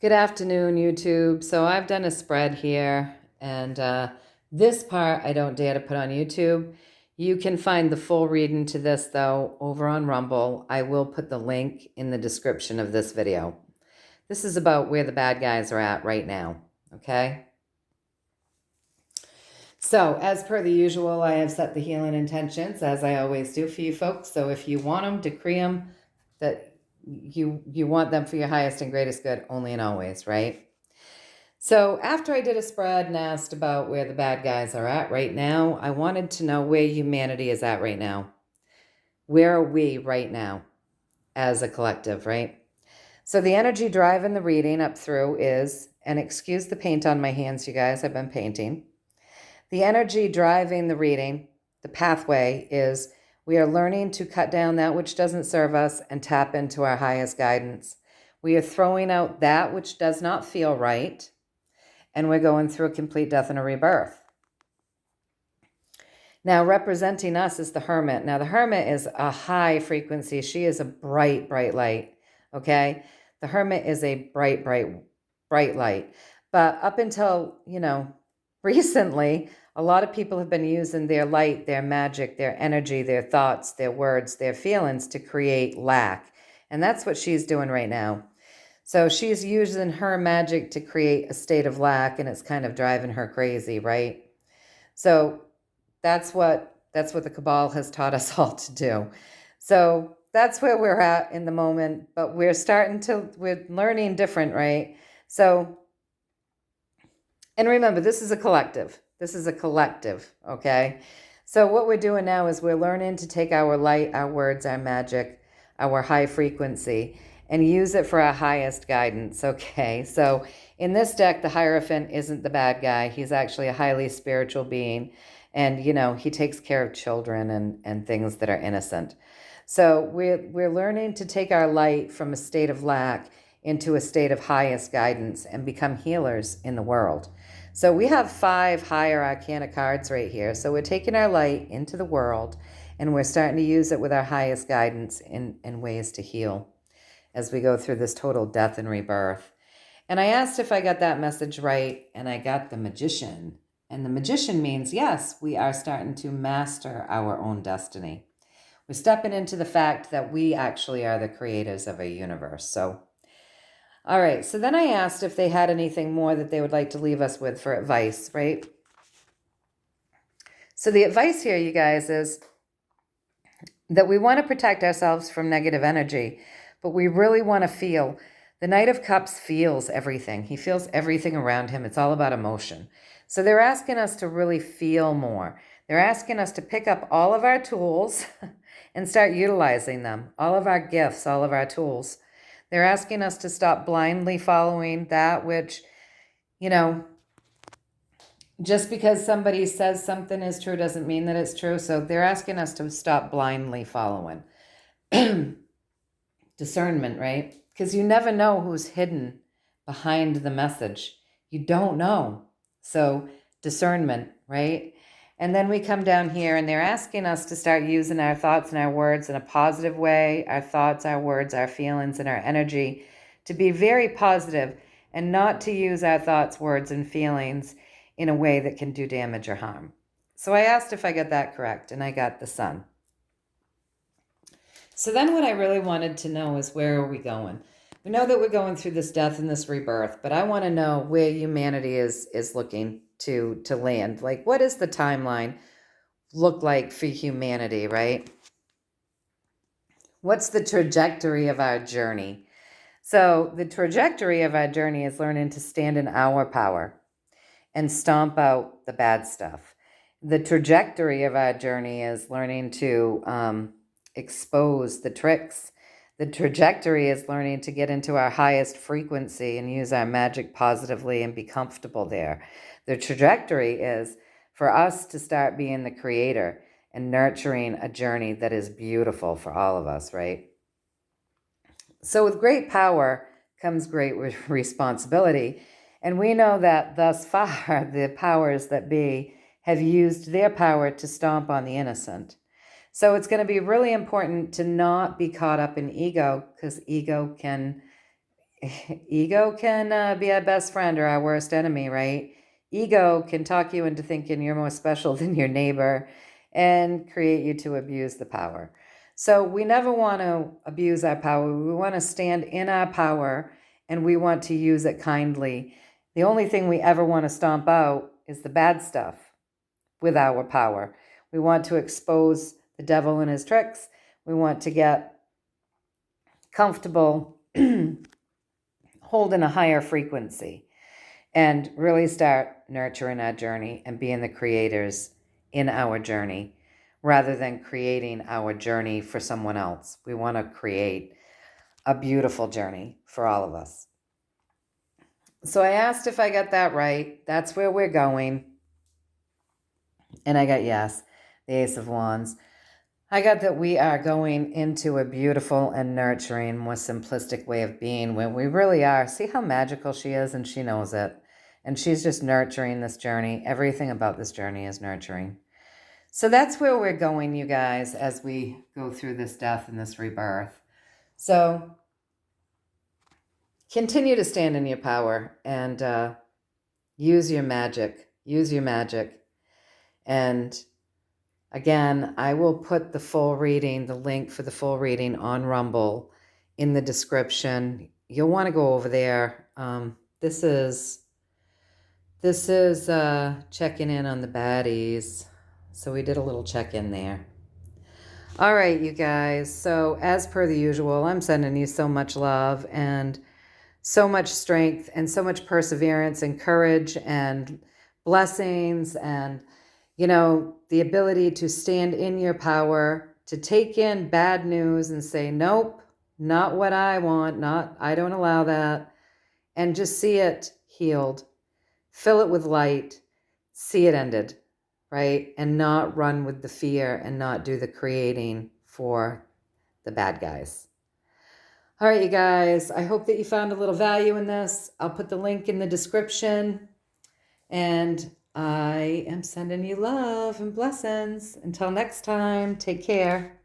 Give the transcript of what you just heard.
Good afternoon, YouTube. So I've done a spread here, and this part I don't dare to put on YouTube. You can find the full reading to this, though, over on Rumble. I will put the link in the description of this video. This is about where the bad guys are at right now, okay? So, as per the usual, I have set the healing intentions, as I always do for you folks. So if you want them, decree them, that you want them for your highest and greatest good only and always, right? So after I did a spread and asked about where the bad guys are at right now, I wanted to know where humanity is at right now. Where are we right now as a collective, right? So the energy driving the reading up through is, and excuse the paint on my hands, you guys, I've been painting. The energy driving the reading, the pathway, is we are learning to cut down that which doesn't serve us and tap into our highest guidance. We are throwing out that which does not feel right, and we're going through a complete death and a rebirth. Now, representing us is the Hermit. Now, the Hermit is a high frequency. She is a bright, bright light, okay? The Hermit is a bright, bright, bright light. But up until, recently, a lot of people have been using their light, their magic, their energy, their thoughts, their words, their feelings to create lack. And that's what she's doing right now. So she's using her magic to create a state of lack, and it's kind of driving her crazy, right? So that's what the Cabal has taught us all to do. So that's where we're at in the moment, but we're learning different, right? So, and remember, this is a collective. This is a collective, okay? So what we're doing now is we're learning to take our light, our words, our magic, our high frequency, and use it for our highest guidance, okay? So in this deck, the Hierophant isn't the bad guy. He's actually a highly spiritual being, and, he takes care of children and things that are innocent. So we're learning to take our light from a state of lack into a state of highest guidance and become healers in the world. So we have 5 higher arcana cards right here. So we're taking our light into the world, and we're starting to use it with our highest guidance in ways to heal as we go through this total death and rebirth. And I asked if I got that message right, and I got the Magician. And the Magician means, yes, we are starting to master our own destiny. We're stepping into the fact that we actually are the creators of a universe. So, all right. So then I asked if they had anything more that they would like to leave us with for advice, right? So the advice here, you guys, is that we want to protect ourselves from negative energy, but we really want to feel. The Knight of Cups feels everything. He feels everything around him. It's all about emotion. So they're asking us to really feel more. They're asking us to pick up all of our tools and start utilizing them, all of our gifts, all of our tools. They're asking us to stop blindly following that which, just because somebody says something is true doesn't mean that it's true. So they're asking us to stop blindly following. Discernment, right? Because you never know who's hidden behind the message. You don't know. So discernment, right? And then we come down here, and they're asking us to start using our thoughts and our words in a positive way, our thoughts, our words, our feelings, and our energy to be very positive, and not to use our thoughts, words, and feelings in a way that can do damage or harm. So I asked if I got that correct, and I got the Sun. So then what I really wanted to know is, where are we going? We know that we're going through this death and this rebirth, but I want to know where humanity is looking to land. Like, what does the timeline look like for humanity, right? What's the trajectory of our journey? So the trajectory of our journey is learning to stand in our power and stomp out the bad stuff. The trajectory of our journey is learning to expose the tricks. The trajectory is learning to get into our highest frequency and use our magic positively and be comfortable there. The trajectory is for us to start being the creator and nurturing a journey that is beautiful for all of us, right? So with great power comes great responsibility. And we know that thus far, the powers that be have used their power to stomp on the innocent. So it's going to be really important to not be caught up in ego, because ego can ego can be our best friend or our worst enemy, right? Ego can talk you into thinking you're more special than your neighbor and create you to abuse the power. So we never want to abuse our power. We want to stand in our power and we want to use it kindly. The only thing we ever want to stomp out is the bad stuff with our power. We want to expose the devil and his tricks. We want to get comfortable holding a higher frequency and really start nurturing our journey and being the creators in our journey rather than creating our journey for someone else. We want to create a beautiful journey for all of us. So I asked if I got that right. That's where we're going. And I got yes, the Ace of Wands. I got that we are going into a beautiful and nurturing, more simplistic way of being when we really are. See how magical she is, and she knows it. And she's just nurturing this journey. Everything about this journey is nurturing. So that's where we're going, you guys, as we go through this death and this rebirth. So continue to stand in your power and use your magic. Use your magic. And again, I will put the full reading, the link for the full reading on Rumble in the description. You'll want to go over there. This is checking in on the baddies. So we did a little check-in there. All right, you guys. So as per the usual, I'm sending you so much love and so much strength and so much perseverance and courage and blessings and, you know, the ability to stand in your power, to take in bad news and say, nope, not what I want, I don't allow that, and just see it healed, fill it with light, see it ended, right? And not run with the fear and not do the creating for the bad guys. All right, you guys, I hope that you found a little value in this. I'll put the link in the description. And I am sending you love and blessings. Until next time, take care.